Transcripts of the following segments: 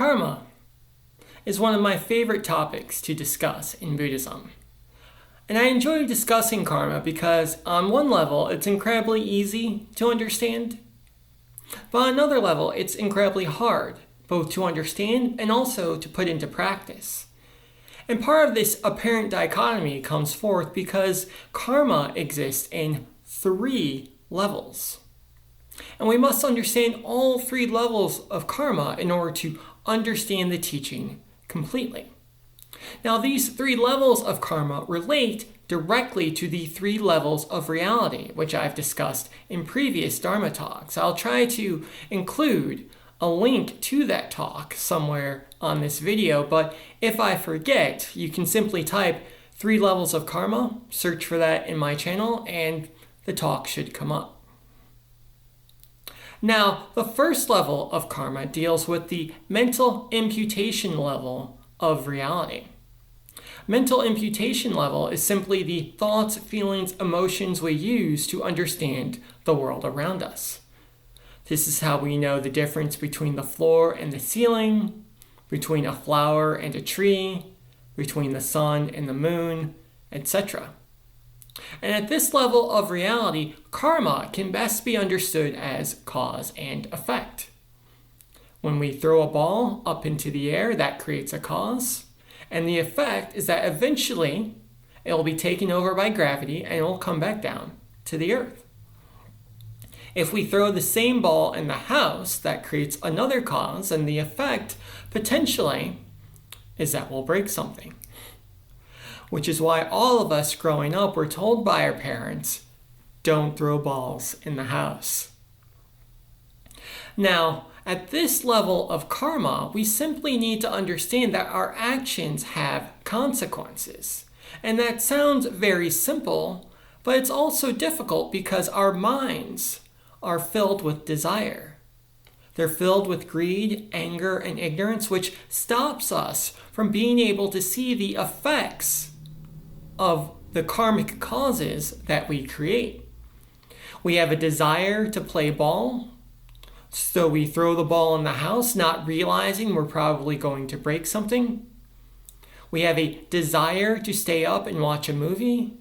Karma is one of my favorite topics to discuss in Buddhism. And I enjoy discussing karma because on one level, it's incredibly easy to understand. But on another level, it's incredibly hard, both to understand and also to put into practice. And part of this apparent dichotomy comes forth because karma exists in 3 levels. And we must understand all 3 levels of karma in order to understand the teaching completely. Now, these 3 levels of karma relate directly to the 3 levels of reality, which I've discussed in previous Dharma talks. I'll try to include a link to that talk somewhere on this video, but if I forget, you can simply type 3 levels of karma, search for that in my channel, and the talk should come up. Now, the first level of karma deals with the mental imputation level of reality. Mental imputation level is simply the thoughts, feelings, emotions we use to understand the world around us. This is how we know the difference between the floor and the ceiling, between a flower and a tree, between the sun and the moon, etc. And at this level of reality, karma can best be understood as cause and effect. When we throw a ball up into the air, that creates a cause. And the effect is that eventually it will be taken over by gravity and it will come back down to the earth. If we throw the same ball in the house, that creates another cause, and the effect potentially is that we'll break something. Which is why all of us growing up were told by our parents, don't throw balls in the house. Now, at this level of karma, we simply need to understand that our actions have consequences. And that sounds very simple, but it's also difficult because our minds are filled with desire. They're filled with greed, anger, and ignorance, which stops us from being able to see the effects of the karmic causes that we create. We have a desire to play ball, so we throw the ball in the house, not realizing we're probably going to break something. We have a desire to stay up and watch a movie,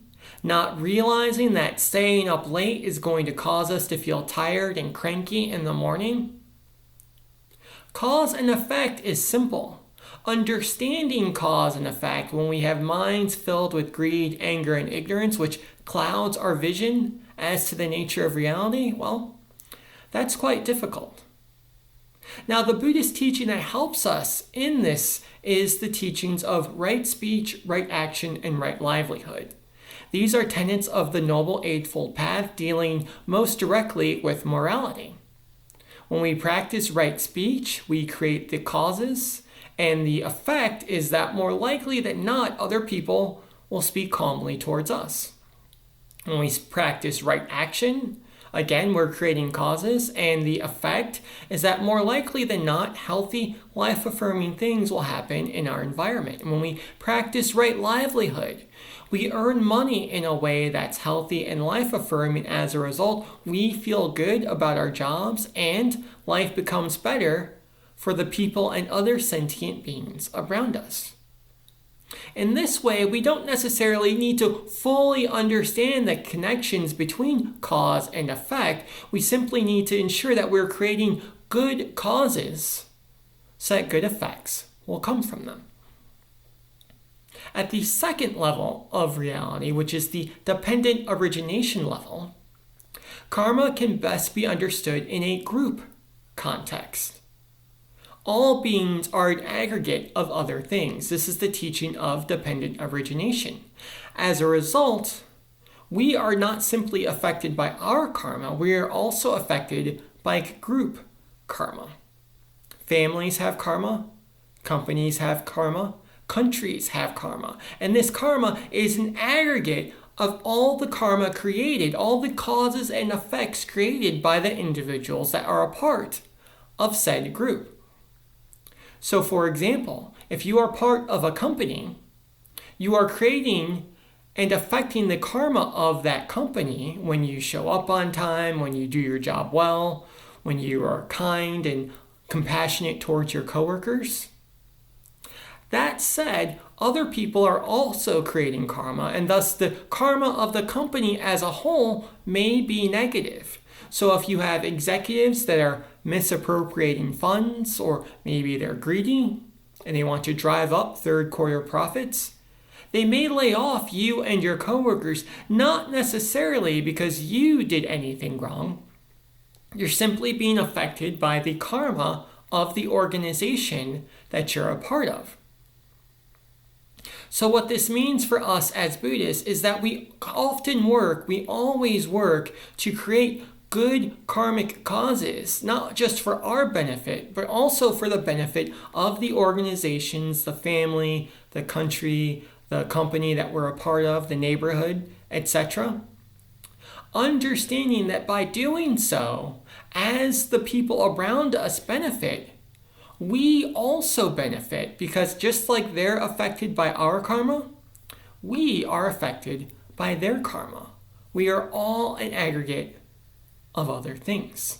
not realizing that staying up late is going to cause us to feel tired and cranky in the morning. Cause and effect is simple. Understanding cause and effect when we have minds filled with greed, anger, and ignorance, which clouds our vision as to the nature of reality, well, that's quite difficult. Now, the Buddhist teaching that helps us in this is the teachings of right speech, right action, and right livelihood. These are tenets of the Noble Eightfold Path dealing most directly with morality. When we practice right speech, we create the causes, and the effect is that more likely than not, other people will speak calmly towards us. When we practice right action, again, we're creating causes, and the effect is that more likely than not, healthy, life-affirming things will happen in our environment. And when we practice right livelihood, we earn money in a way that's healthy and life-affirming. As a result, we feel good about our jobs, and life becomes better for the people and other sentient beings around us. In this way, we don't necessarily need to fully understand the connections between cause and effect. We simply need to ensure that we're creating good causes so that good effects will come from them. At the second level of reality, which is the dependent origination level, karma can best be understood in a group context. All beings are an aggregate of other things. This is the teaching of dependent origination. As a result, we are not simply affected by our karma, we are also affected by group karma. Families have karma, companies have karma, countries have karma. And this karma is an aggregate of all the karma created, all the causes and effects created by the individuals that are a part of said group. So for example, if you are part of a company, you are creating and affecting the karma of that company when you show up on time, when you do your job well, when you are kind and compassionate towards your coworkers. That said, other people are also creating karma, and thus the karma of the company as a whole may be negative. So if you have executives that are misappropriating funds, or maybe they're greedy and they want to drive up third quarter profits, they may lay off you and your coworkers, not necessarily because you did anything wrong. You're simply being affected by the karma of the organization that you're a part of. So what this means for us as Buddhists is that we always work to create good karmic causes, not just for our benefit, but also for the benefit of the organizations, the family, the country, the company that we're a part of, the neighborhood, etc. Understanding that by doing so, as the people around us benefit, we also benefit, because just like they're affected by our karma, we are affected by their karma. We are all an aggregate of other things.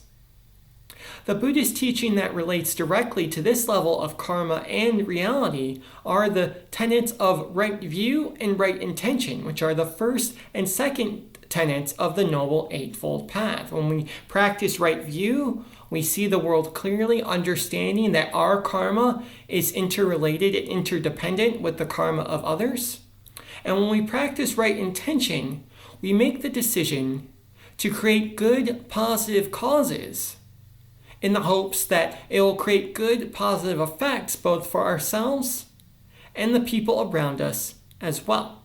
The Buddhist teaching that relates directly to this level of karma and reality are the tenets of right view and right intention, which are the first and second tenets of the Noble Eightfold Path. When we practice right view, we see the world clearly, understanding that our karma is interrelated and interdependent with the karma of others. And when we practice right intention, we make the decision to create good, positive causes in the hopes that it will create good, positive effects both for ourselves and the people around us as well.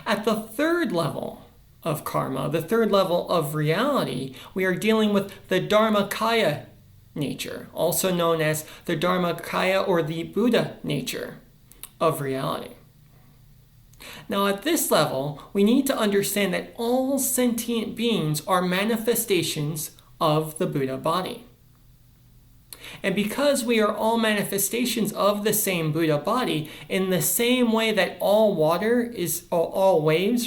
At the third level of karma, the third level of reality, we are dealing with the Dharmakaya nature, also known as the Dharmakaya or the Buddha nature of reality. Now, at this level, we need to understand that all sentient beings are manifestations of the Buddha body. And because we are all manifestations of the same Buddha body, in the same way that all waves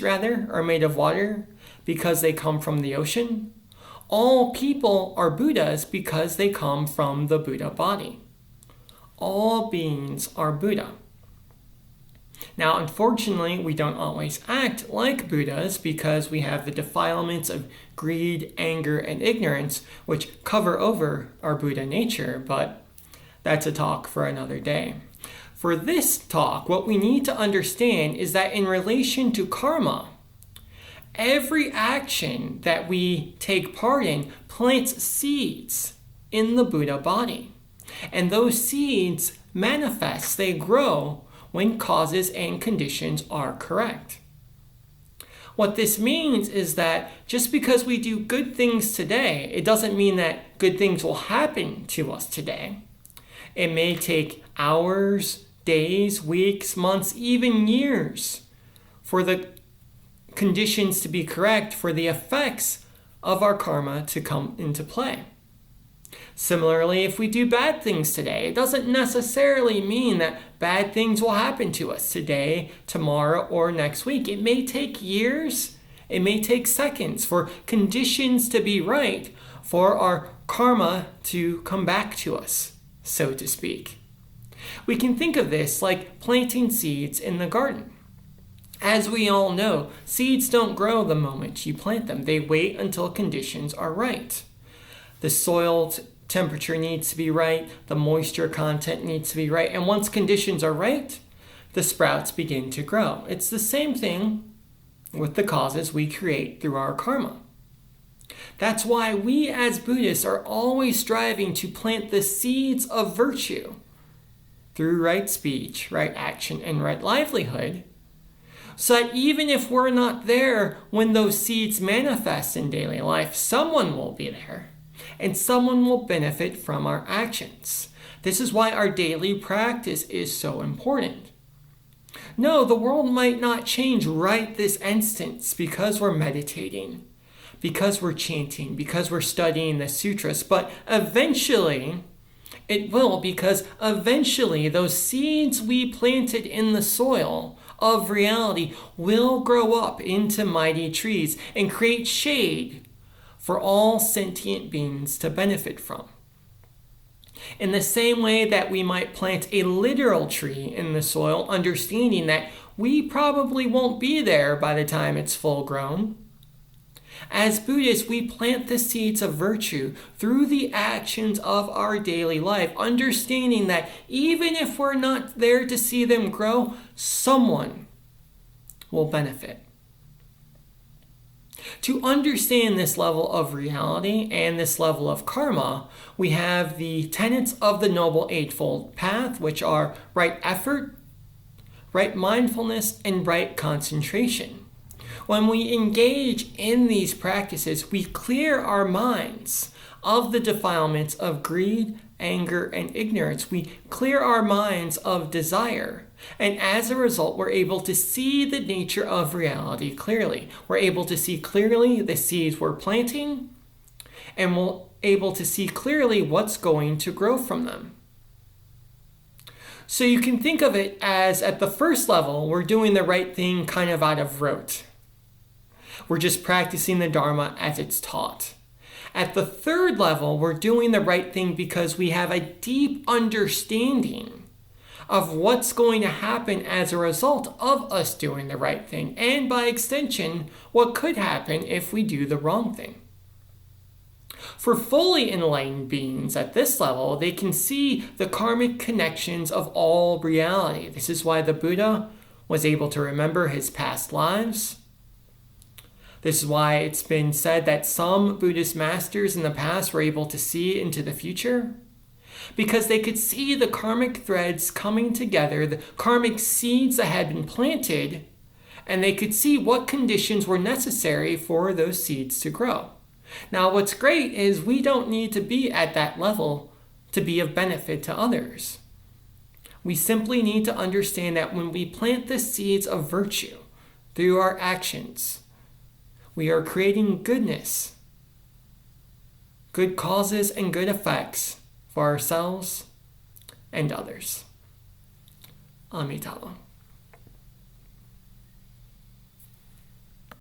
are made of water because they come from the ocean, all people are Buddhas because they come from the Buddha body. All beings are Buddha. Now, unfortunately, we don't always act like Buddhas because we have the defilements of greed, anger, and ignorance, which cover over our Buddha nature, but that's a talk for another day. For this talk, what we need to understand is that in relation to karma, every action that we take part in plants seeds in the Buddha body. And those seeds manifest, they grow when causes and conditions are correct. What this means is that just because we do good things today, it doesn't mean that good things will happen to us today. It may take hours, days, weeks, months, even years for the conditions to be correct, for the effects of our karma to come into play. Similarly, if we do bad things today, it doesn't necessarily mean that bad things will happen to us today, tomorrow, or next week. It may take years, it may take seconds for conditions to be right, for our karma to come back to us, so to speak. We can think of this like planting seeds in the garden. As we all know, seeds don't grow the moment you plant them. They wait until conditions are right. The soil temperature needs to be right, the moisture content needs to be right, and once conditions are right, the sprouts begin to grow. It's the same thing with the causes we create through our karma. That's why we as Buddhists are always striving to plant the seeds of virtue through right speech, right action, and right livelihood, so that even if we're not there when those seeds manifest in daily life, someone will be there. And someone will benefit from our actions. This is why our daily practice is so important. No, the world might not change right this instant because we're meditating, because we're chanting, because we're studying the sutras, but eventually it will, because eventually those seeds we planted in the soil of reality will grow up into mighty trees and create shade for all sentient beings to benefit from. In the same way that we might plant a literal tree in the soil, understanding that we probably won't be there by the time it's full grown. As Buddhists, we plant the seeds of virtue through the actions of our daily life, understanding that even if we're not there to see them grow, someone will benefit. To understand this level of reality and this level of karma, we have the tenets of the Noble Eightfold Path, which are right effort, right mindfulness, and right concentration. When we engage in these practices, we clear our minds of the defilements of greed, anger, and ignorance. We clear our minds of desire. And as a result, we're able to see the nature of reality clearly. We're able to see clearly the seeds we're planting, and we're able to see clearly what's going to grow from them. So you can think of it as, at the first level, we're doing the right thing kind of out of rote. We're just practicing the Dharma as it's taught. At the third level, we're doing the right thing because we have a deep understanding of what's going to happen as a result of us doing the right thing, and by extension, what could happen if we do the wrong thing. For fully enlightened beings at this level, they can see the karmic connections of all reality. This is why the Buddha was able to remember his past lives. This is why it's been said that some Buddhist masters in the past were able to see into the future, because they could see the karmic threads coming together, the karmic seeds that had been planted, and they could see what conditions were necessary for those seeds to grow. Now, what's great is we don't need to be at that level to be of benefit to others. We simply need to understand that when we plant the seeds of virtue through our actions, we are creating goodness, good causes and good effects for ourselves and others. Amitabha.